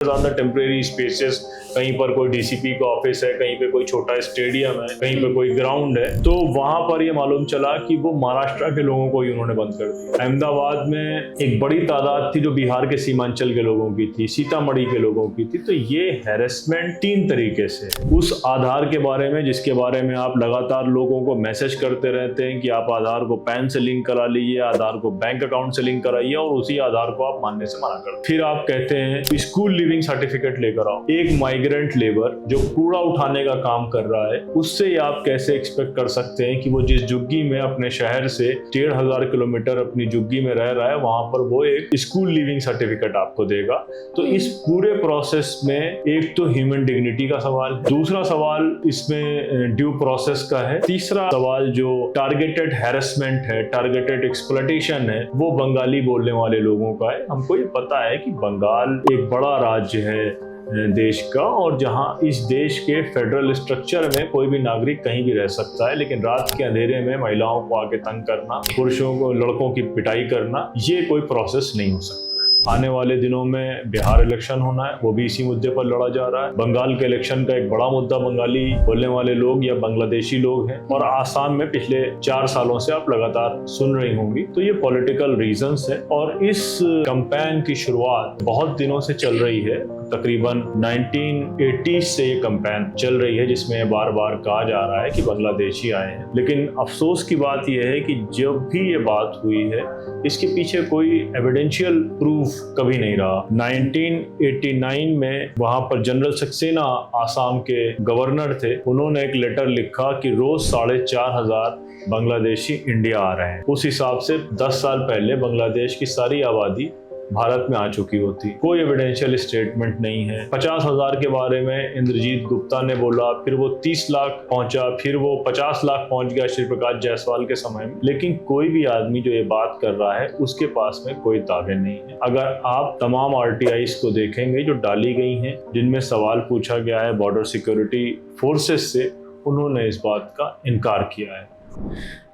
On the temporary spaces, कहीं पर कोई डीसीपी का ऑफिस है, कहीं पे कोई छोटा स्टेडियम है, कहीं पे कोई ग्राउंड है, तो वहां पर ये मालूम चला कि वो महाराष्ट्र के लोगों को ही उन्होंने बंद कर दिया। अहमदाबाद में एक बड़ी तादाद थी जो बिहार के सीमांचल के लोगों की थी, सीतामढ़ी के लोगों की थी। तो ये हैरेसमेंट 3 तरीके से, उस आधार के बारे में जिसके बारे में आप लगातार लोगों को मैसेज करते रहते हैं कि आप आधार को पैन से लिंक करा लीजिए, आधार को बैंक अकाउंट से लिंक कराइए, और उसी आधार को आप मानने से मना करते। फिर आप कहते हैं स्कूल लिविंग सर्टिफिकेट लेकर आओ। एक माइग्रेंट लेबर जो कूड़ा उठाने का काम कर रहा है, उससे आप कैसे एक्सपेक्ट कर सकते हैं कि वो जिस झुग्गी में अपने शहर से 1500 किलोमीटर अपनी झुग्गी में रह रहा है, वहां पर वो एक स्कूल लिविंग सर्टिफिकेट आपको देगा। तो इस पूरे प्रोसेस में एक तो ह्यूमन डिग्निटी का सवाल है, दूसरा सवाल इसमें ड्यू प्रोसेस का है, तीसरा सवाल जो टारगेटेड हैरेसमेंट है, टारगेटेड एक्सप्लॉयटेशन है, वो बंगाली बोलने वाले लोगों का है। हमको ये पता है कि बंगाल एक बड़ा राज्य है देश का, और जहां इस देश के फेडरल स्ट्रक्चर में कोई भी नागरिक कहीं भी रह सकता है, लेकिन रात के अंधेरे में महिलाओं को आके तंग करना, पुरुषों को, लड़कों की पिटाई करना, ये कोई प्रोसेस नहीं हो सकता। आने वाले दिनों में बिहार इलेक्शन होना है, वो भी इसी मुद्दे पर लड़ा जा रहा है। बंगाल के इलेक्शन का एक बड़ा मुद्दा बंगाली बोलने वाले लोग या बांग्लादेशी लोग हैं, और आसाम में पिछले 4 सालों से आप लगातार सुन रही होंगी। तो ये पॉलिटिकल रीजंस है, और इस कैंपेन की शुरुआत बहुत दिनों से चल रही है। तकरीबन 1980 से ये कैंपेन चल रही है, जिसमें बार बार कहा जा रहा है कि बांग्लादेशी आए हैं। लेकिन अफसोस की बात यह है कि जब भी ये बात हुई है, इसके पीछे कोई एविडेंशियल प्रूफ कभी नहीं रहा। 1989 में वहां पर जनरल सक्सेना आसाम के गवर्नर थे, उन्होंने एक लेटर लिखा कि रोज 4500 बांग्लादेशी इंडिया आ रहे हैं। उस हिसाब से 10 साल पहले बांग्लादेश की सारी आबादी भारत में आ चुकी होती। कोई एविडेंशियल स्टेटमेंट नहीं है। 50,000 के बारे में इंद्रजीत गुप्ता ने बोला, फिर वो 30 लाख पहुंचा, फिर वो 50 लाख पहुंच गया श्री प्रकाश जायसवाल के समय में। लेकिन कोई भी आदमी जो ये बात कर रहा है, उसके पास में कोई दावे नहीं है। अगर आप तमाम RTIs को देखेंगे जो डाली गई हैं, जिनमें सवाल पूछा गया है बॉर्डर सिक्योरिटी फोर्सेस से, उन्होंने इस बात का इनकार किया है।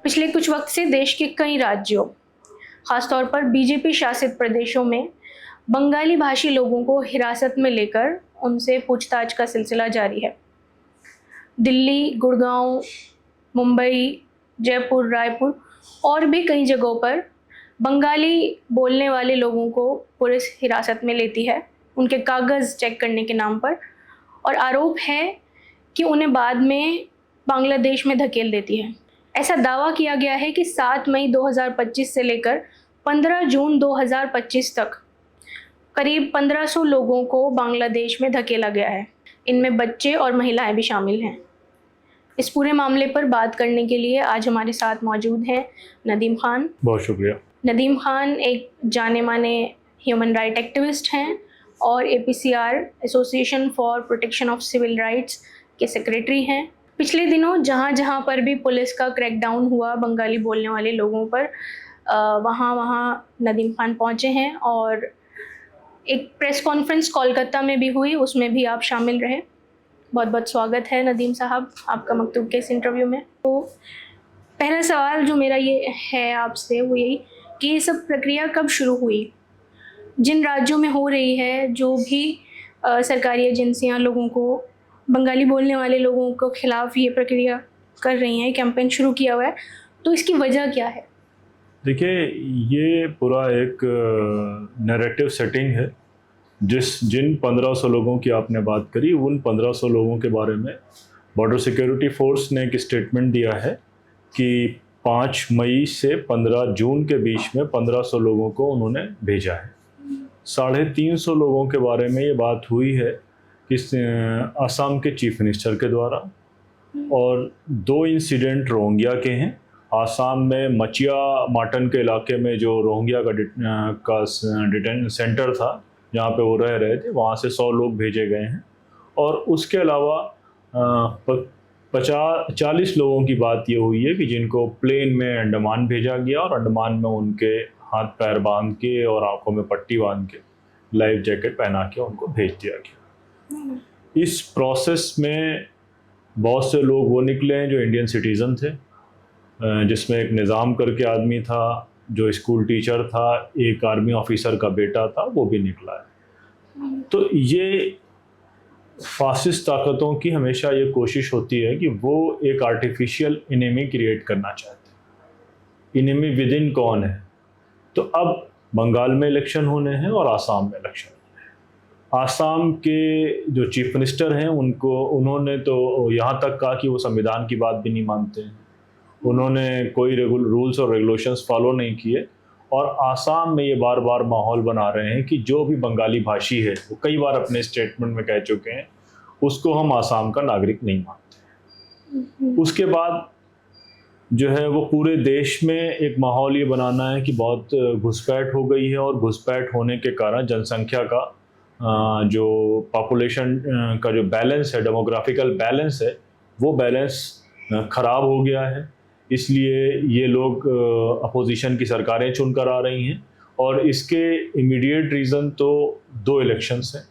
पिछले कुछ वक्त से देश के कई राज्यों, खासतौर पर बीजेपी शासित प्रदेशों में बंगाली भाषी लोगों को हिरासत में लेकर उनसे पूछताछ का सिलसिला जारी है। दिल्ली, गुड़गांव, मुंबई, जयपुर, रायपुर और भी कई जगहों पर बंगाली बोलने वाले लोगों को पुलिस हिरासत में लेती है, उनके कागज़ चेक करने के नाम पर, और आरोप है कि उन्हें बाद में बांग्लादेश में धकेल देती है। ऐसा दावा किया गया है कि 7 मई 2025 से लेकर 15 जून 2025 तक करीब 1500 लोगों को बांग्लादेश में धकेला गया है। इनमें बच्चे और महिलाएं भी शामिल हैं। इस पूरे मामले पर बात करने के लिए आज हमारे साथ मौजूद हैं नदीम खान। बहुत शुक्रिया। नदीम खान एक जाने माने ह्यूमन राइट एक्टिविस्ट हैं और APCR association for protection of civil rights के सेक्रेटरी हैं। पिछले दिनों जहाँ जहाँ पर भी पुलिस का क्रैकडाउन हुआ बंगाली बोलने वाले लोगों पर, वहाँ नदीम खान पहुँचे हैं, और एक प्रेस कॉन्फ्रेंस कोलकाता में भी हुई, उसमें भी आप शामिल रहे। बहुत बहुत स्वागत है नदीम साहब आपका मकतूब के इस इंटरव्यू में। तो पहला सवाल जो मेरा ये है आपसे, वो यही कि ये सब प्रक्रिया कब शुरू हुई, जिन राज्यों में हो रही है, जो भी सरकारी एजेंसियाँ लोगों को, बंगाली बोलने वाले लोगों को खिलाफ ये प्रक्रिया कर रही हैं, कैंपेन शुरू किया हुआ है, तो इसकी वजह क्या है? देखिए, ये पूरा एक नैरेटिव सेटिंग है। जिन 1500 लोगों की आपने बात करी, उन 1500 लोगों के बारे में बॉर्डर सिक्योरिटी फोर्स ने एक स्टेटमेंट दिया है कि 5 मई से 15 जून के बीच में 1500 लोगों को उन्होंने भेजा है। 350 लोगों के बारे में ये बात हुई है इस असम के चीफ मिनिस्टर के द्वारा, और 2 इंसिडेंट रोहिंग्या के हैं। आसाम में मचिया माटन के इलाके में जो रोहिंग्या का डिटेंशन सेंटर था, जहाँ पे वो रह रहे थे, वहाँ से 100 लोग भेजे गए हैं। और उसके अलावा 40 लोगों की बात ये हुई है कि जिनको प्लेन में अंडमान भेजा गया, और अंडमान में उनके हाथ पैर बांध के और आंखों में पट्टी बांध के, लाइफ जैकेट पहना के उनको भेज दिया गया। इस प्रोसेस में बहुत से लोग वो निकले हैं जो इंडियन सिटीज़न थे, जिसमें एक निज़ाम करके आदमी था, जो स्कूल टीचर था, एक आर्मी ऑफिसर का बेटा था, वो भी निकला है। तो ये फासिस्ट ताकतों की हमेशा ये कोशिश होती है कि वो एक आर्टिफिशियल इनेमी क्रिएट करना चाहते हैं। इनेमी विद इन कौन है? तो अब बंगाल में इलेक्शन होने हैं और आसाम में इलेक्शन होने हैं। आसाम के जो चीफ मिनिस्टर हैं उन्होंने तो यहाँ तक कहा कि वो संविधान की बात भी नहीं मानते हैं। उन्होंने कोई रूल्स और रेगुलेशंस फॉलो नहीं किए और आसाम में ये बार बार माहौल बना रहे हैं कि जो भी बंगाली भाषी है, वो कई बार अपने स्टेटमेंट में कह चुके हैं, उसको हम आसाम का नागरिक नहीं मानते। उसके बाद जो है वो पूरे देश में एक माहौल ये बनाना है कि बहुत घुसपैठ हो गई है और घुसपैठ होने के कारण जनसंख्या का जो पॉपुलेशन का जो बैलेंस है, डेमोग्राफिकल बैलेंस है, वो बैलेंस ख़राब हो गया है। इसलिए ये लोग अपोजिशन की सरकारें चुनकर आ रही हैं और इसके इमीडिएट रीज़न तो 2 इलेक्शंस हैं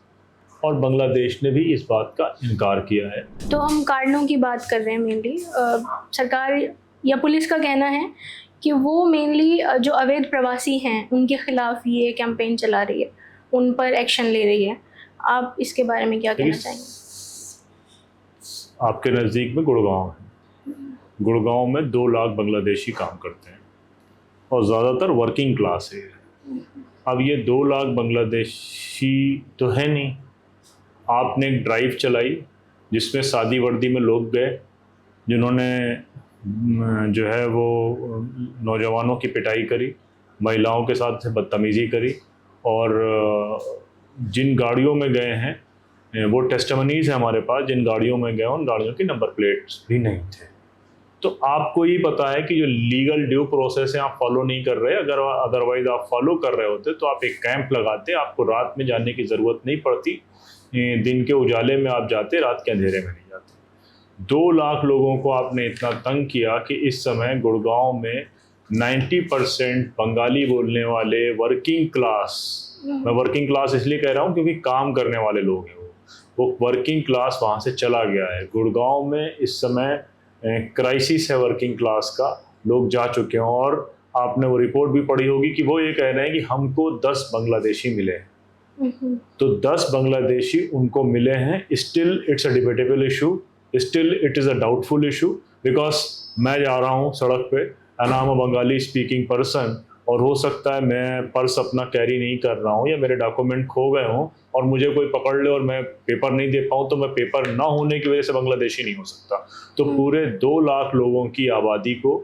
और बांग्लादेश ने भी इस बात का इनकार किया है। तो हम कारणों की बात कर रहे हैं मेनली। सरकार या पुलिस का कहना है कि वो मेनली जो अवैध प्रवासी हैं उनके खिलाफ ये कैंपेन चला रही है, उन पर एक्शन ले रही है। आप इसके बारे में क्या कहना चाहेंगे? आपके नज़दीक में गुड़गांव है। गुड़गांव में 2 लाख बांग्लादेशी काम करते हैं और ज़्यादातर वर्किंग क्लास है। अब ये 2 लाख बांग्लादेशी तो है नहीं। आपने एक ड्राइव चलाई जिसमें सादी वर्दी में लोग गए, जिन्होंने जो है वो नौजवानों की पिटाई करी, महिलाओं के साथ बदतमीज़ी करी और जिन गाड़ियों में गए हैं वो टेस्टिमनीज़ है हमारे पास, जिन गाड़ियों में गए उन गाड़ियों की नंबर प्लेट्स भी नहीं थे। तो आपको ये पता है कि जो लीगल ड्यू प्रोसेस है आप फॉलो नहीं कर रहे। अगर अदरवाइज आप फॉलो कर रहे होते तो आप एक कैंप लगाते, आपको रात में जाने की ज़रूरत नहीं पड़ती, दिन के उजाले में आप जाते, रात के अंधेरे में नहीं जाते। 2 लाख लोगों को आपने इतना तंग किया कि इस समय गुड़गांव में 90% बंगाली बोलने वाले वर्किंग क्लास, मैं वर्किंग क्लास इसलिए कह रहा हूँ क्योंकि काम करने वाले लोग हैं, वो वर्किंग क्लास वहाँ से चला गया है। गुड़गांव में इस समय क्राइसिस है वर्किंग क्लास का, लोग जा चुके हैं और आपने वो रिपोर्ट भी पढ़ी होगी कि वो ये कह रहे हैं कि हमको 10 बांग्लादेशी मिले हैं। तो 10 बांग्लादेशी उनको मिले हैं। Still it's a debatable issue, still it is a doubtful issue, because मैं जा रहा हूँ सड़क पे and I am a Bengali speaking person और हो सकता है मैं पर्स अपना कैरी नहीं कर रहा हूँ या मेरे डॉक्यूमेंट खो गए हों और मुझे कोई पकड़ ले और मैं पेपर नहीं दे पाऊँ, तो मैं पेपर ना होने की वजह से बांग्लादेशी नहीं हो सकता। तो पूरे 2 लाख लोगों की आबादी को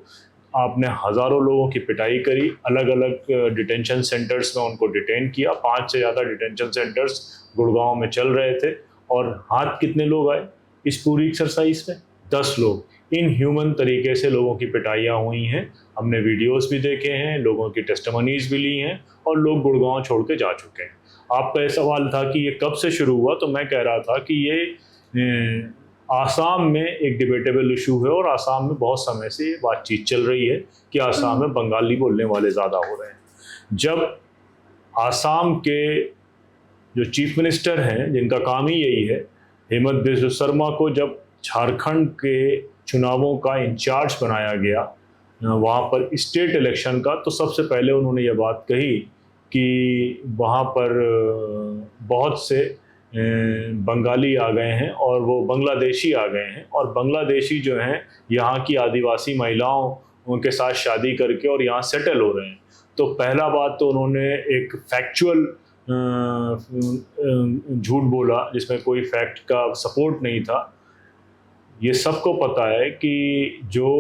आपने हज़ारों लोगों की पिटाई करी, अलग अलग डिटेंशन सेंटर्स में उनको डिटेन किया। 5 से ज़्यादा डिटेंशन सेंटर्स गुड़गांव में चल रहे थे और हाथ कितने लोग आए इस पूरी एक्सरसाइज में? 10 लोग। इनह्यूमन तरीके से लोगों की पिटाइयाँ हुई हैं, हमने वीडियोस भी देखे हैं, लोगों की टेस्टिमनीज भी ली हैं और लोग गुड़गांव छोड़ के जा चुके हैं। आपका ये सवाल था कि ये कब से शुरू हुआ, तो मैं कह रहा था कि ये आसाम में एक डिबेटेबल इशू है और आसाम में बहुत समय से ये बातचीत चल रही है कि आसाम में बंगाली बोलने वाले ज़्यादा हो रहे हैं। जब आसाम के जो चीफ मिनिस्टर हैं, जिनका काम ही यही है, हेमंत बिस्वा शर्मा को जब झारखंड के चुनावों का इंचार्ज बनाया गया वहाँ पर स्टेट इलेक्शन का, तो सबसे पहले उन्होंने ये बात कही कि वहाँ पर बहुत से बंगाली आ गए हैं और वो बांग्लादेशी आ गए हैं और बांग्लादेशी जो हैं यहाँ की आदिवासी महिलाओं उनके साथ शादी करके और यहाँ सेटल हो रहे हैं। तो पहला बात तो उन्होंने एक फैक्चुअल झूठ बोला जिसमें कोई फैक्ट का सपोर्ट नहीं था। ये सबको पता है कि जो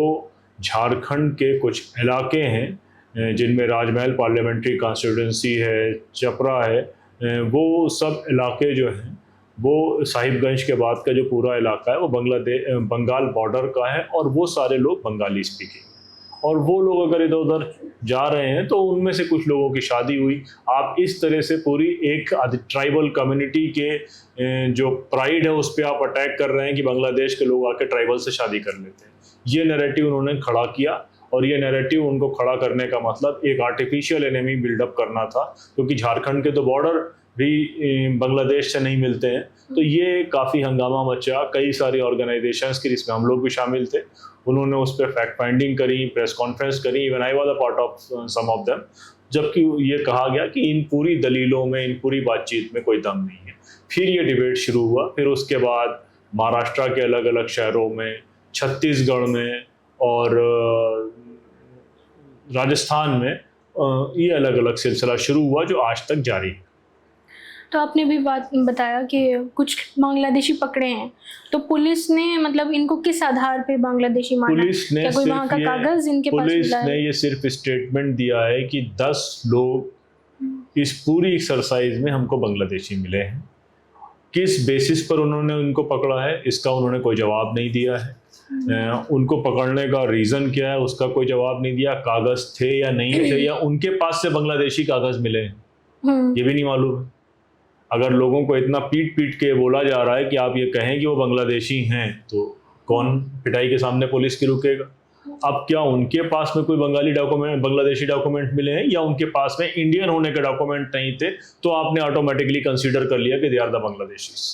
झारखंड के कुछ इलाके हैं जिनमें राजमहल पार्लियामेंट्री कॉन्स्टिट्यूंसी है, चपरा है, वो सब इलाके जो हैं वो साहिबगंज के बाद का जो पूरा इलाका है वो बंगाल बॉर्डर का है और वो सारे लोग बंगाली स्पीकिंग। और वो लोग अगर इधर उधर जा रहे हैं तो उनमें से कुछ लोगों की शादी हुई। आप इस तरह से पूरी एक ट्राइबल कम्युनिटी के जो प्राइड है उस पर आप अटैक कर रहे हैं कि बांग्लादेश के लोग आके ट्राइबल से शादी कर लेते हैं। ये नैरेटिव उन्होंने खड़ा किया और ये नैरेटिव उनको खड़ा करने का मतलब एक आर्टिफिशियल एनिमी बिल्डअप करना था, क्योंकि झारखंड के तो बॉर्डर भी बांग्लादेश से नहीं मिलते हैं। तो ये काफ़ी हंगामा मचा, कई सारी ऑर्गेनाइजेशंस की जिसमें हम लोग भी शामिल थे, उन्होंने उस पर फैक्ट फाइंडिंग करी, प्रेस कॉन्फ्रेंस करी, even I was a part of some of them. जबकि ये कहा गया कि इन पूरी दलीलों में, इन पूरी बातचीत में कोई दम नहीं है। फिर ये डिबेट शुरू हुआ। फिर उसके बाद महाराष्ट्र के अलग अलग शहरों में, छत्तीसगढ़ में और राजस्थान में ये अलग अलग सिलसिला शुरू हुआ जो आज तक जारी है। तो आपने भी बात बताया कि कुछ बांग्लादेशी पकड़े हैं, तो पुलिस ने मतलब इनको किस आधार पे बांग्लादेशी माना? पुलिस ने क्या कोई वहाँ का कागज इनके पास पुलिस मिला ने है? ये सिर्फ स्टेटमेंट दिया है कि 10 लोग इस पूरी एक्सरसाइज में हमको बांग्लादेशी मिले हैं। किस बेसिस पर उन्होंने उनको पकड़ा है इसका उन्होंने कोई जवाब नहीं दिया है। उनको पकड़ने का रीज़न क्या है उसका कोई जवाब नहीं दिया। कागज़ थे या नहीं थे, या उनके पास से बांग्लादेशी कागज़ मिले हैं, ये भी नहीं मालूम है। अगर लोगों को इतना पीट पीट के बोला जा रहा है कि आप ये कहें कि वो बांग्लादेशी हैं, तो कौन पिटाई के सामने पुलिस की रुकेगा? अब क्या उनके पास में कोई बांग्लादेशी डॉक्यूमेंट मिले हैं, या उनके पास में इंडियन होने के डॉक्यूमेंट नहीं थे, तो आपने ऑटोमेटिकली कंसीडर कर लिया कि दे आर द बांग्लादेशीज?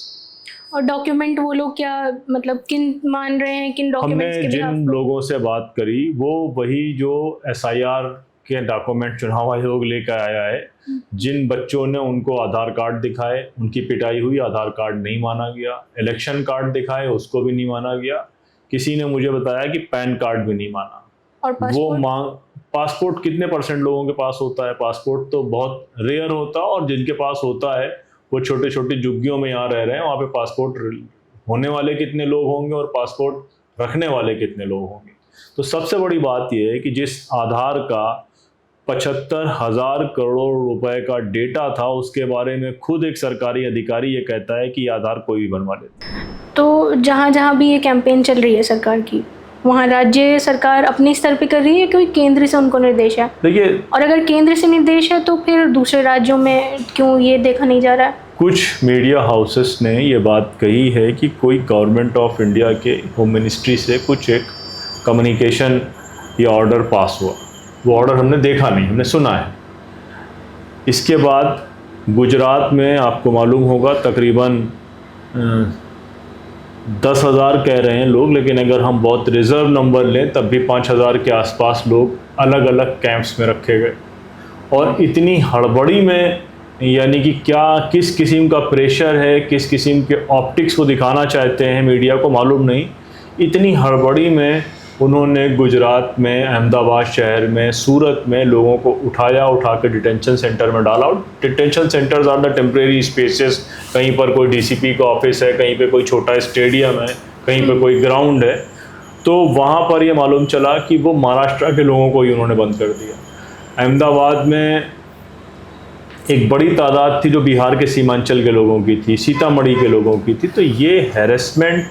और डॉक्यूमेंट वो लोग क्या मतलब किन मान रहे हैं, किन डॉक्यूमेंट्स के हमने लिए? जिन लोगों से बात करी वो वही जो SIR के डॉक्यूमेंट चुनाव आयोग लेकर आया है। जिन बच्चों ने उनको आधार कार्ड दिखाए, उनकी पिटाई हुई, आधार कार्ड नहीं माना गया। इलेक्शन कार्ड दिखाए, उसको भी नहीं माना गया। किसी ने मुझे बताया कि पैन कार्ड भी नहीं माना। और पासपोर्ट कितने % लोगों के पास होता है? पासपोर्ट तो बहुत रेयर होता है, और जिनके पास होता है वो छोटे छोटे झुग्गियों में यहाँ रह रहे हैं। वहाँ पे पासपोर्ट होने वाले कितने लोग होंगे और पासपोर्ट रखने वाले कितने लोग होंगे? तो सबसे बड़ी बात यह है कि जिस आधार का 75,000 करोड़ रुपए का डेटा था, उसके बारे में खुद एक सरकारी अधिकारी ये कहता है कि ये आधार कोई भी बनवा लेता है। तो जहाँ जहाँ भी ये कैंपेन चल रही है सरकार की, वहाँ राज्य सरकार अपने स्तर पे कर रही है, कोई केंद्र से उनको निर्देश है? देखिए, और अगर केंद्र से निर्देश है तो फिर दूसरे राज्यों में क्यों ये देखा नहीं जा रहा है? कुछ मीडिया हाउसेस ने ये बात कही है कि कोई गवर्नमेंट ऑफ इंडिया के होम मिनिस्ट्री से कुछ एक कम्युनिकेशन या ऑर्डर पास हुआ। वो ऑर्डर हमने देखा नहीं, हमने सुना है। इसके बाद गुजरात में आपको मालूम होगा तकरीबन 10,000 कह रहे हैं लोग, लेकिन अगर हम बहुत रिज़र्व नंबर लें तब भी 5,000 के आसपास लोग अलग अलग कैंप्स में रखे गए। और इतनी हड़बड़ी में, यानी कि क्या किस किस्म का प्रेशर है, किस किस्म के ऑप्टिक्स वो दिखाना चाहते हैं मीडिया को मालूम नहीं, इतनी हड़बड़ी में उन्होंने गुजरात में, अहमदाबाद शहर में, सूरत में लोगों को उठा के डिटेंशन सेंटर में डाला। और detention centres are the temporary spaces. कहीं पर कोई DCP का ऑफिस है, कहीं पे कोई छोटा स्टेडियम है, कहीं पे कोई ग्राउंड है। तो वहाँ पर ये मालूम चला कि वो महाराष्ट्र के लोगों को ही उन्होंने बंद कर दिया। अहमदाबाद में एक बड़ी तादाद थी जो बिहार के सीमांचल के लोगों की थी, सीतामढ़ी के लोगों की थी। तो ये हैरेसमेंट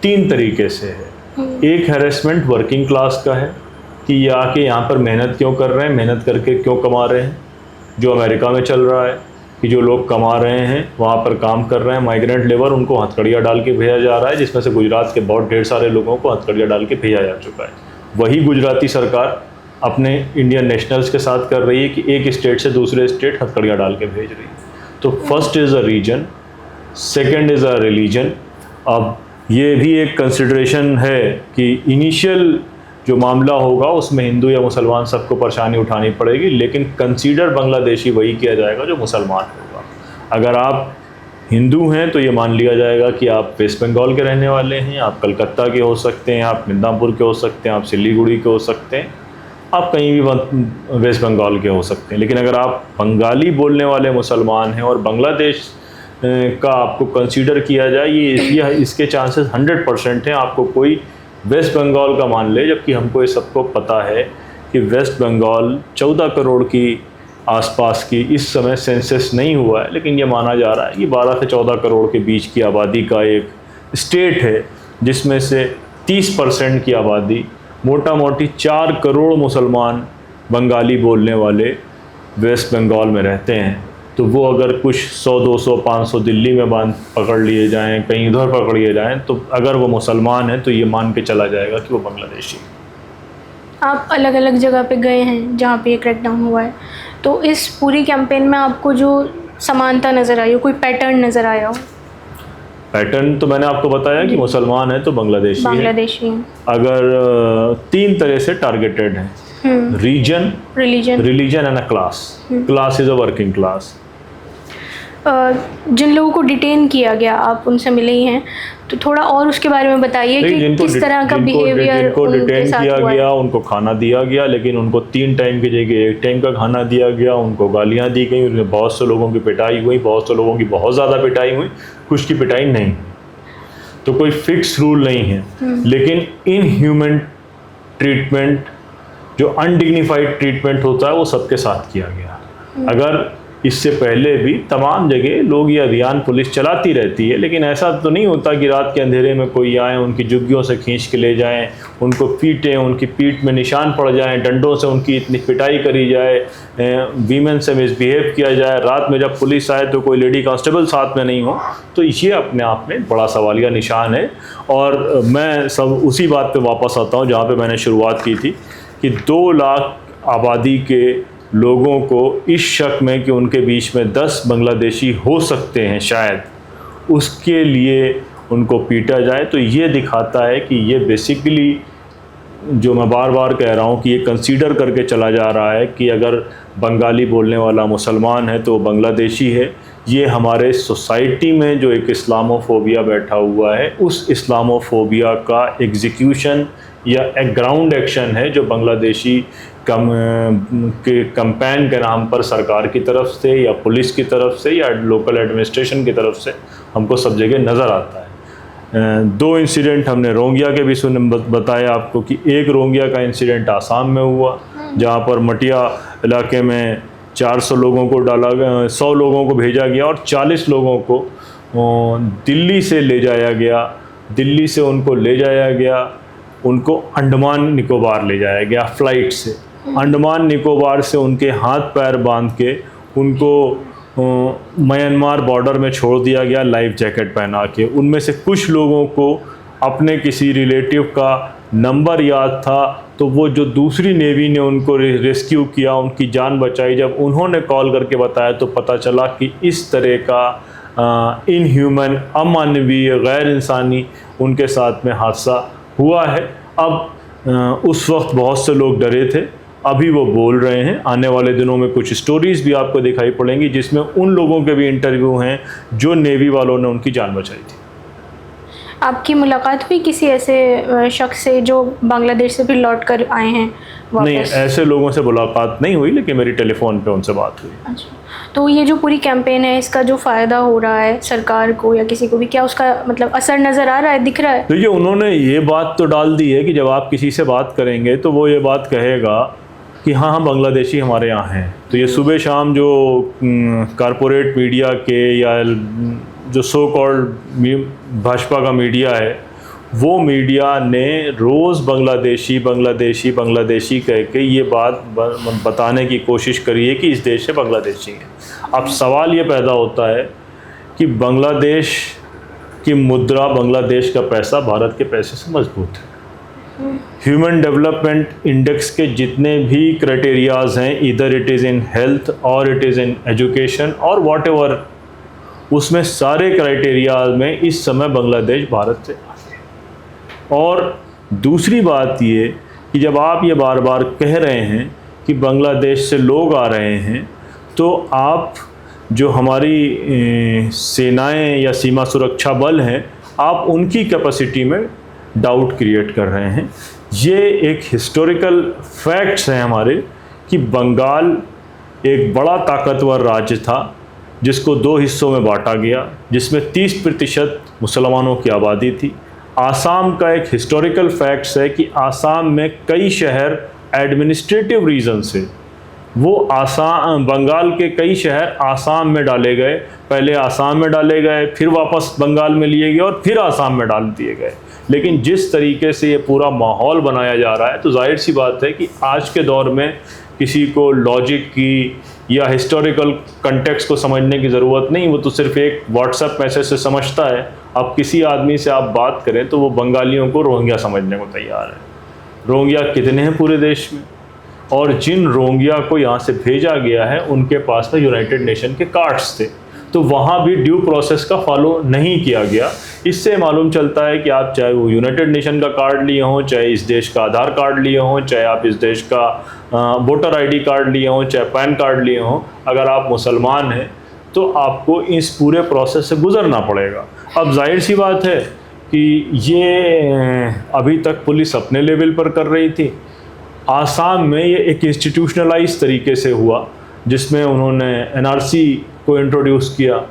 3 तरीके से है। एक हैरेसमेंट वर्किंग क्लास का है कि ये आके यहाँ पर मेहनत क्यों कर रहे हैं, मेहनत करके क्यों कमा रहे हैं, जो अमेरिका में चल रहा है कि जो लोग कमा रहे हैं वहाँ पर काम कर रहे हैं, माइग्रेंट लेबर, उनको हथकड़िया डाल के भेजा जा रहा है, जिसमें से गुजरात के बहुत ढेर सारे लोगों को हथकड़िया डाल के भेजा जा चुका है। वही गुजराती सरकार अपने इंडियन नेशनल्स के साथ कर रही है कि एक स्टेट से दूसरे स्टेट हथकड़िया डाल के भेज रही है। तो first is a region, second is a religion. अब ये भी एक कंसिडरेशन है कि इनिशियल जो मामला होगा उसमें हिंदू या मुसलमान सबको परेशानी उठानी पड़ेगी, लेकिन कंसीडर बांग्लादेशी वही किया जाएगा जो मुसलमान होगा। अगर आप हिंदू हैं तो ये मान लिया जाएगा कि आप वेस्ट बंगाल के रहने वाले हैं, आप कलकत्ता के हो सकते हैं, आप मिदनापुर के हो सकते हैं, आप सिलीगुड़ी के हो सकते हैं, आप कहीं भी वेस्ट बंगाल के हो सकते हैं। लेकिन अगर आप बंगाली बोलने वाले मुसलमान हैं और बांग्लादेश का आपको कंसीडर किया जाए, ये इसके चांसेस 100% हैं आपको कोई वेस्ट बंगाल का मान ले। जबकि हमको ये सबको पता है कि वेस्ट बंगाल 14 करोड़ की आसपास की इस समय सेंसस नहीं हुआ है, लेकिन ये माना जा रहा है कि 12 से 14 करोड़ के बीच की आबादी का एक स्टेट है, जिसमें से 30% की आबादी, मोटा मोटी 4 करोड़ मुसलमान बंगाली बोलने वाले वेस्ट बंगाल में रहते हैं। तो वो अगर कुछ 100, 200, 500 दिल्ली में पकड़ लिए जाएं, कहीं उधर पकड़ लिए जाएं, तो अगर वो मुसलमान हैं तो ये मान के चला जाएगा कि वो बांग्लादेशी। आप अलग अलग जगह पे गए हैं जहाँ पे ये क्रैकडाउन हुआ है, तो इस पूरी कैंपेन में आपको जो समानता नज़र आई हो, कोई पैटर्न नज़र आया हो? पैटर्न तो मैंने आपको बताया कि मुसलमान है तो बांग्लादेशी है। बांग्लादेशी हैं। अगर 3 तरह से टारगेटेड हैं। Region, religion. Religion and a class. Class is a working class. जिन लोगों को डिटेन किया गया, आप उनसे मिले ही हैं, तो थोड़ा और उसके बारे में बताइए कि किस तरह का बिहेवियर जिनको उनके डिटेन साथ किया हुआ गया है। उनको खाना दिया गया, लेकिन उनको 3 टाइम की जगह 1 टाइम का खाना दिया गया। उनको गालियां दी गई, उनमें बहुत से लोगों की पिटाई हुई, बहुत से लोगों की बहुत ज़्यादा पिटाई हुई, कुछ की पिटाई नहीं। तो कोई फिक्स रूल नहीं है, लेकिन इनह्यूमन ट्रीटमेंट, जो अनडिग्निफाइड ट्रीटमेंट होता है, वो सबके साथ किया गया। अगर इससे पहले भी तमाम जगह लोग ये अभियान पुलिस चलाती रहती है, लेकिन ऐसा तो नहीं होता कि रात के अंधेरे में कोई आए, उनकी जुग्गियों से खींच के ले जाएं, उनको पीटें, उनकी पीठ में निशान पड़ जाएं, डंडों से उनकी इतनी पिटाई करी जाए, वीमेन से मिसबिहेव किया जाए। रात में जब पुलिस आए तो कोई लेडी कांस्टेबल साथ में नहीं हो, तो ये अपने आप में बड़ा सवालिया निशान है। और मैं सब उसी बात पर वापस आता हूँ जहाँ पर मैंने शुरुआत की थी कि 2 लाख आबादी के लोगों को इस शक में कि उनके बीच में 10 बांग्लादेशी हो सकते हैं शायद, उसके लिए उनको पीटा जाए। तो ये दिखाता है कि ये बेसिकली, जो मैं बार बार कह रहा हूँ, कि ये कंसीडर करके चला जा रहा है कि अगर बंगाली बोलने वाला मुसलमान है तो बांग्लादेशी है। ये हमारे सोसाइटी में जो एक इस्लामोफोबिया बैठा हुआ है, उस इस्लामोफोबिया का एग्जीक्यूशन या एक ग्राउंड एक्शन है जो बांग्लादेशी कैंपेन के नाम पर सरकार की तरफ से या पुलिस की तरफ से या लोकल एडमिनिस्ट्रेशन की तरफ से हमको सब जगह नज़र आता है। 2 इंसिडेंट हमने रोंगिया के भी बताया आपको कि एक रोंगिया का इंसिडेंट आसाम में हुआ, जहाँ पर मटिया इलाके में 400 लोगों को डाला गया, 100 लोगों को भेजा गया और 40 लोगों को दिल्ली से ले जाया गया। दिल्ली से उनको ले जाया गया, उनको अंडमान निकोबार ले जाया गया फ़्लाइट से। अंडमान निकोबार से उनके हाथ पैर बांध के उनको म्यांमार बॉर्डर में छोड़ दिया गया लाइफ जैकेट पहना के। उनमें से कुछ लोगों को अपने किसी रिलेटिव का नंबर याद था, तो वो जो दूसरी नेवी ने उनको रेस्क्यू किया, उनकी जान बचाई। जब उन्होंने कॉल करके बताया तो पता चला कि इस तरह का इनह्यूमन, अमानवीय, गैर इंसानी उनके साथ में हादसा हुआ है। अब उस वक्त बहुत से लोग डरे थे, अभी वो बोल रहे हैं। आने वाले दिनों में कुछ स्टोरीज़ भी आपको दिखाई पड़ेंगी जिसमें उन लोगों के भी इंटरव्यू हैं जो नेवी वालों ने उनकी जान बचाई थी। आपकी मुलाकात हुई किसी ऐसे शख्स से जो बांग्लादेश से फिर लौट कर आए हैं वापस? नहीं, ऐसे लोगों से मुलाकात नहीं हुई, लेकिन मेरी टेलीफोन पे उनसे बात हुई। अच्छा, तो ये जो पूरी कैंपेन है, इसका जो फ़ायदा हो रहा है सरकार को या किसी को भी, क्या उसका मतलब असर नज़र आ रहा है, दिख रहा है? तो ये उन्होंने ये बात तो डाल दी है कि जब आप किसी से बात करेंगे तो वो ये बात कहेगा कि हाँ हाँ बांग्लादेशी हमारे यहाँ हैं। तो ये सुबह शाम जो कारपोरेट मीडिया के या जो सो कॉल्ड भाजपा का मीडिया है, वो मीडिया ने रोज़ बांग्लादेशी बांग्लादेशी बांग्लादेशी कह के ये बात बताने की कोशिश करी है कि इस देश से बांग्लादेशी हैं। अब सवाल ये पैदा होता है कि बांग्लादेश की मुद्रा, बांग्लादेश का पैसा भारत के पैसे से मजबूत है। ह्यूमन डेवलपमेंट इंडेक्स के जितने भी क्राइटेरियाज हैं, इधर इट इज़ इन हेल्थ और इट इज़ इन एजुकेशन और वॉट एवर, उसमें सारे क्राइटेरियाज में इस समय बांग्लादेश भारत से आगे है। और दूसरी बात ये कि जब आप ये बार बार कह रहे हैं कि बांग्लादेश से लोग आ रहे हैं, तो आप जो हमारी सेनाएं या सीमा सुरक्षा बल हैं, आप उनकी कैपेसिटी में डाउट क्रिएट कर रहे हैं। ये एक हिस्टोरिकल फैक्ट्स हैं हमारे कि बंगाल एक बड़ा ताकतवर राज्य था जिसको 2 हिस्सों में बांटा गया, जिसमें 30% मुसलमानों की आबादी थी। आसाम का एक हिस्टोरिकल फैक्ट्स है कि आसाम में कई शहर एडमिनिस्ट्रेटिव रीज़न से वो आसाम, बंगाल के कई शहर आसाम में डाले गए। पहले आसाम में डाले गए, फिर वापस बंगाल में लिए गए और फिर आसाम में डाल दिए गए। लेकिन जिस तरीके से ये पूरा माहौल बनाया जा रहा है, तो जाहिर सी बात है कि आज के दौर में किसी को लॉजिक की या हिस्टोरिकल कंटेक्स्ट को समझने की ज़रूरत नहीं, वो तो सिर्फ एक व्हाट्सएप मैसेज से समझता है। अब किसी आदमी से आप बात करें तो वो बंगालियों को रोहिंग्या समझने को तैयार है। रोहिंग्या कितने हैं पूरे देश में, और जिन रोहिंग्या को यहाँ से भेजा गया है उनके पास में यूनाइटेड नेशन के कार्ड्स थे। तो वहाँ भी ड्यू प्रोसेस का फॉलो नहीं किया गया। इससे मालूम चलता है कि आप चाहे वो यूनाइटेड नेशन का कार्ड लिए हों, चाहे इस देश का आधार कार्ड लिए हों, चाहे आप इस देश का वोटर आईडी कार्ड लिए हों, चाहे पैन कार्ड लिए हों, अगर आप मुसलमान हैं तो आपको इस पूरे प्रोसेस से गुजरना पड़ेगा। अब जाहिर सी बात है कि ये अभी तक पुलिस अपने लेवल पर कर रही थी। आसाम में ये एक इंस्टीट्यूशनलाइज तरीके से हुआ, जिसमें उन्होंने एनआरसी को इंट्रोड्यूस किया।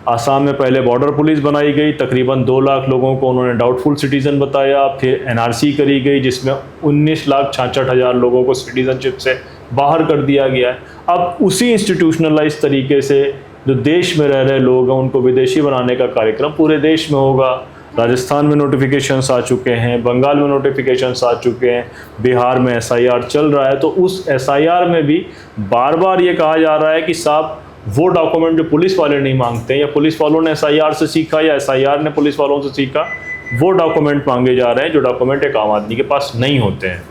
आसाम में पहले बॉर्डर पुलिस बनाई गई, तकरीबन 2 लाख लोगों को उन्होंने डाउटफुल सिटीज़न बताया। फिर एनआरसी करी गई, जिसमें 19,66,000 लोगों को सिटीज़नशिप से बाहर कर दिया गया है। अब उसी इंस्टीट्यूशनलाइज तरीके से जो देश में रह रहे लोग हैं उनको विदेशी बनाने का कार्यक्रम पूरे देश में होगा। राजस्थान में नोटिफिकेशंस आ चुके हैं, बंगाल में नोटिफिकेशंस आ चुके हैं, बिहार में एसआईआर चल रहा है। तो उस एसआईआर में भी बार बार ये कहा जा रहा है कि साहब वो डॉक्यूमेंट जो पुलिस वाले नहीं मांगते, या पुलिस वालों ने एसआईआर से सीखा या एसआईआर ने पुलिस वालों से सीखा, वो डॉक्यूमेंट मांगे जा रहे हैं जो डॉक्यूमेंट एक आम आदमी के पास नहीं होते हैं।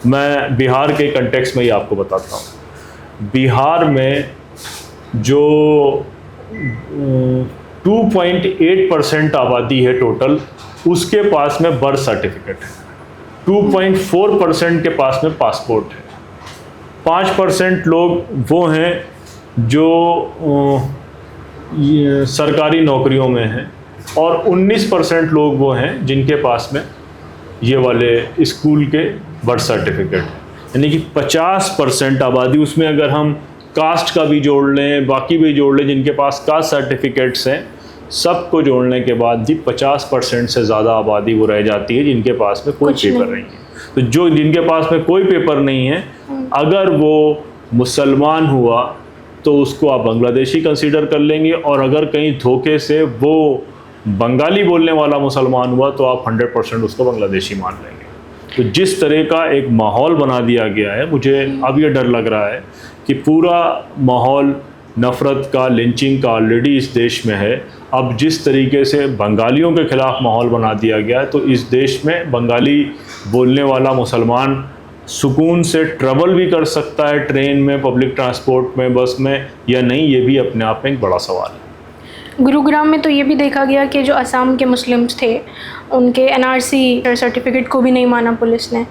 मैं बिहार के कंटेक्स्ट में ही आपको बताता हूँ। बिहार में जो 2.8% आबादी है टोटल, उसके पास में बर्थ सर्टिफिकेट है। 2.4% के पास में पासपोर्ट है। 5% लोग वो हैं जो सरकारी नौकरियों में हैं, और 19% लोग वो हैं जिनके पास में ये वाले स्कूल के बर्थ सर्टिफिकेट हैं। यानी कि 50% आबादी, उसमें अगर हम कास्ट का भी जोड़ लें, बाकी भी जोड़ लें, जिनके पास कास्ट सर्टिफिकेट्स हैं, सबको जोड़ने के बाद भी 50% से ज़्यादा आबादी वो रह जाती है जिनके पास में कोई पेपर नहीं है। तो जो जिनके पास में कोई पेपर नहीं है, अगर वो मुसलमान हुआ तो उसको आप बांग्लादेशी कंसीडर कर लेंगे, और अगर कहीं धोखे से वो बंगाली बोलने वाला मुसलमान हुआ तो आप 100% उसको बांग्लादेशी मान लेंगे। तो जिस तरह का एक माहौल बना दिया गया है, मुझे अब ये डर लग रहा है कि पूरा माहौल नफ़रत का, लिंचिंग का ऑलरेडी इस देश में है। अब जिस तरीके से बंगालियों के ख़िलाफ़ माहौल बना दिया गया है, तो इस देश में बंगाली बोलने वाला मुसलमान सुकून से ट्रैवल भी कर सकता है ट्रेन में, पब्लिक ट्रांसपोर्ट में, बस में, या नहीं, ये भी अपने आप में एक बड़ा सवाल है। गुरुग्राम में तो ये भी देखा गया कि जो असम के मुस्लिम्स थे, उनके एनआरसी सर्टिफिकेट को भी नहीं माना पुलिस ने।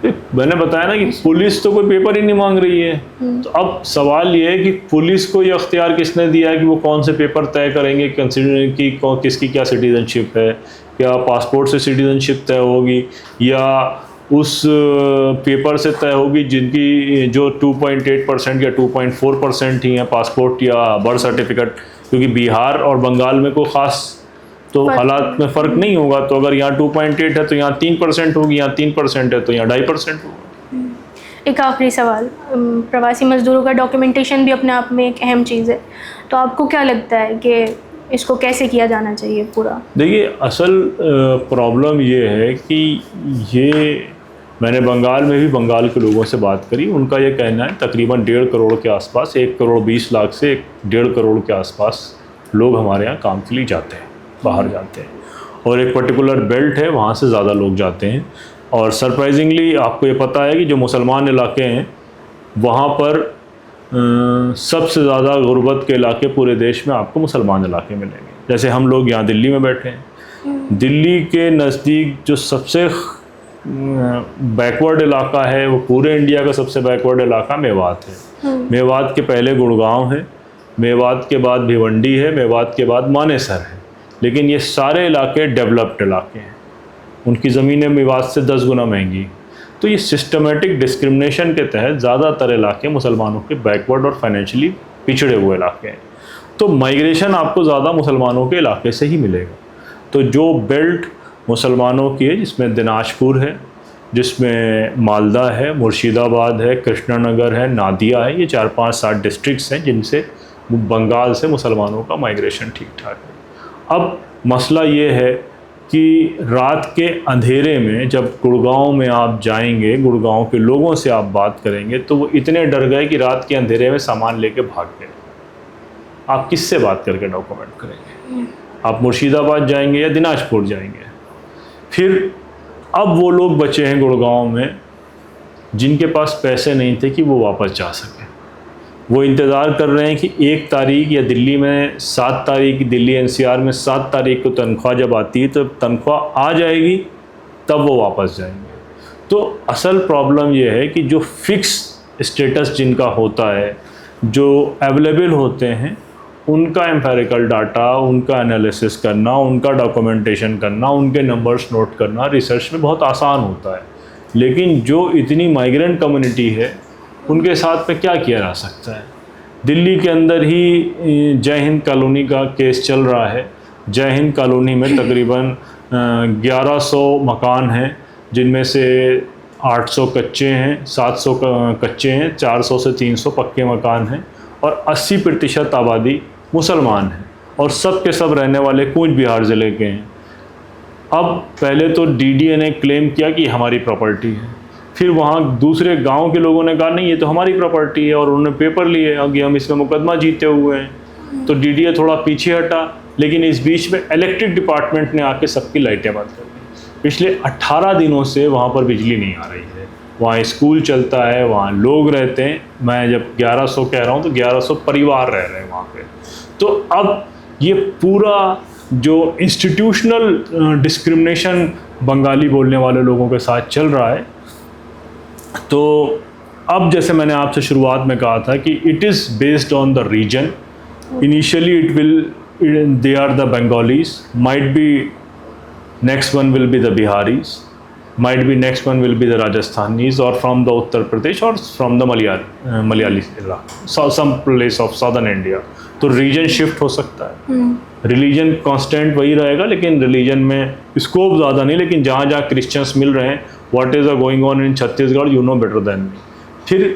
मैंने बताया ना कि पुलिस तो कोई पेपर ही नहीं मांग रही है। तो अब सवाल ये है कि पुलिस को ये अख्तियार किसने दिया है कि वो कौन से पेपर तय करेंगे, कंसिडर कि किसकी क्या सिटीजनशिप है, क्या पासपोर्ट से सिटीजनशिप तय होगी, या उस पेपर से तय होगी जिनकी जो 2.8% या 2.4% ही है पासपोर्ट या बर्थ सर्टिफिकेट। क्योंकि बिहार और बंगाल में कोई ख़ास तो हालात में फ़र्क नहीं होगा। तो अगर यहाँ 2.8 है तो यहाँ 3% होगी, यहाँ 3% है तो यहाँ 2.5% होगा। एक आखिरी सवाल, प्रवासी मज़दूरों का डॉक्यूमेंटेशन भी अपने आप में एक अहम चीज़ है, तो आपको क्या लगता है कि इसको कैसे किया जाना चाहिए पूरा? देखिए, असल प्रॉब्लम ये है कि ये मैंने बंगाल में भी बंगाल के लोगों से बात करी, उनका ये कहना है तकरीबन 1.5 करोड़ के आसपास, 1,20,00,000 से 1.5 करोड़ के आसपास लोग हमारे यहाँ काम के लिए जाते हैं, बाहर जाते हैं, और एक पर्टिकुलर बेल्ट है वहाँ से ज़्यादा लोग जाते हैं। और सरप्राइजिंगली आपको ये पता है कि जो मुसलमान इलाके हैं वहाँ पर सबसे ज़्यादा गुर्बत के इलाके पूरे देश में आपको मुसलमान इलाके मिलेंगे। जैसे हम लोग यहाँ दिल्ली में बैठे हैं, दिल्ली के नज़दीक जो सबसे बैकवर्ड इलाका है, वो पूरे इंडिया का सबसे बैकवर्ड इलाका मेवात है। मेवात के पहले गुड़गांव है, मेवात के बाद भिवंडी है, मेवात के बाद मानेसर है। लेकिन ये सारे इलाके डेवलप्ड इलाके हैं, उनकी ज़मीनें मेवात से 10 गुना महंगी। तो ये सिस्टमेटिक डिस्क्रिमिनेशन के तहत ज़्यादातर इलाके मुसलमानों के बैकवर्ड और फाइनेंशियली पिछड़े हुए इलाके हैं। तो माइग्रेशन आपको ज़्यादा मुसलमानों के इलाके से ही मिलेगा। तो जो बेल्ट मुसलमानों की है, जिसमें दिनाजपुर है, जिसमें मालदा है, मुर्शिदाबाद है, कृष्णनगर है, नादिया है, ये 4-5-7 डिस्ट्रिक्ट्स हैं जिनसे बंगाल से मुसलमानों का माइग्रेशन ठीक ठाक है। अब मसला ये है कि रात के अंधेरे में जब गुड़गांव में आप जाएंगे, गुड़गांव के लोगों से आप बात करेंगे, तो वो इतने डर गए कि रात के अंधेरे में सामान लेके भाग गए। आप किससे बात करके डॉक्यूमेंट करेंगे? आप मुर्शिदाबाद जाएंगे या दिनाजपुर जाएंगे? फिर अब वो लोग बचे हैं गुड़गांव में जिनके पास पैसे नहीं थे कि वो वापस जा सकें। वो इंतज़ार कर रहे हैं कि 1 तारीख या दिल्ली में 7 तारीख, दिल्ली एनसीआर में 7 तारीख को तनख्वाह जब आती है तो तनख्वाह आ जाएगी तब वो वापस जाएंगे। तो असल प्रॉब्लम ये है कि जो फिक्स स्टेटस जिनका होता है, जो अवेलेबल होते हैं, उनका एम्पेरिकल डाटा, उनका एनालिसिस करना, उनका डॉक्यूमेंटेशन करना, उनके नंबर्स नोट करना रिसर्च में बहुत आसान होता है। लेकिन जो इतनी माइग्रेंट कम्युनिटी है उनके साथ में क्या किया जा सकता है? दिल्ली के अंदर ही जय हिंद कॉलोनी का केस चल रहा है। जय हिंद कॉलोनी में तकरीबन 1100 मकान हैं, जिनमें से 800 कच्चे हैं, 700 कच्चे हैं, 400 से 300 पक्के मकान हैं और 80% आबादी मुसलमान है और सब के सब रहने वाले कूच बिहार ज़िले के हैं। अब पहले तो डीडीए ने क्लेम किया कि हमारी प्रॉपर्टी है, फिर वहाँ दूसरे गांव के लोगों ने कहा नहीं ये तो हमारी प्रॉपर्टी है और उन्होंने पेपर लिए कि हम इसमें मुकदमा जीते हुए हैं। तो डीडीए थोड़ा पीछे हटा, लेकिन इस बीच में इलेक्ट्रिक डिपार्टमेंट ने आके सबकी लाइटें बंद कर दी। पिछले 18 दिनों से वहाँ पर बिजली नहीं आ रही है। वहाँ स्कूल चलता है, वहाँ लोग रहते हैं। मैं जब 1100 कह रहा हूँ तो 1100 परिवार रह रहे हैं वहाँ पे। तो अब ये पूरा जो इंस्टीट्यूशनल डिस्क्रिमिनेशन बंगाली बोलने वाले लोगों के साथ चल रहा है, तो अब जैसे मैंने आपसे शुरुआत में कहा था कि it is based on the region. Initially it will they are the Bengalis, might be next one will be the Biharis, might be next one will be the Rajasthanis or from the Uttar Pradesh or from the Malayali so some place of southern India। तो reason shift हो सकता है। Religion constant वही रहेगा, लेकिन religion में scope ज़्यादा नहीं। लेकिन जहाँ जहाँ क्रिश्चियंस मिल रहे हैं, what is going on in Chhattisgarh, you know better than me. फिर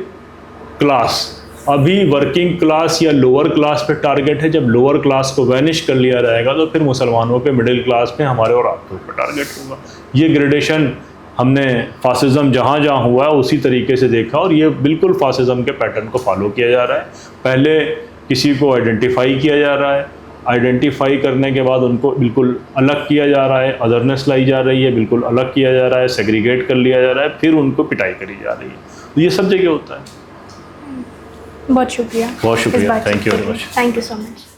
क्लास, अभी वर्किंग क्लास या लोअर क्लास पे टारगेट है। जब लोअर क्लास को वैनिश कर लिया जाएगा तो फिर मुसलमानों पे, मिडिल क्लास पे, हमारे और आपके ऊपर टारगेट होगा। ये ग्रेडेशन हमने फासिज्म जहाँ जहाँ हुआ है उसी तरीके से देखा और ये बिल्कुल फासिज्म के पैटर्न को फॉलो किया जा रहा है। पहले किसी को आइडेंटिफाई किया जा रहा है, आइडेंटिफाई करने के बाद उनको बिल्कुल अलग किया जा रहा है, अदरनेस लाई जा रही है, बिल्कुल अलग किया जा रहा है, सेग्रीगेट कर लिया जा रहा है, फिर उनको पिटाई करी जा रही है। तो ये सब जगह होता है। बहुत शुक्रिया। बहुत शुक्रिया। Thank you very much. Thank you so much.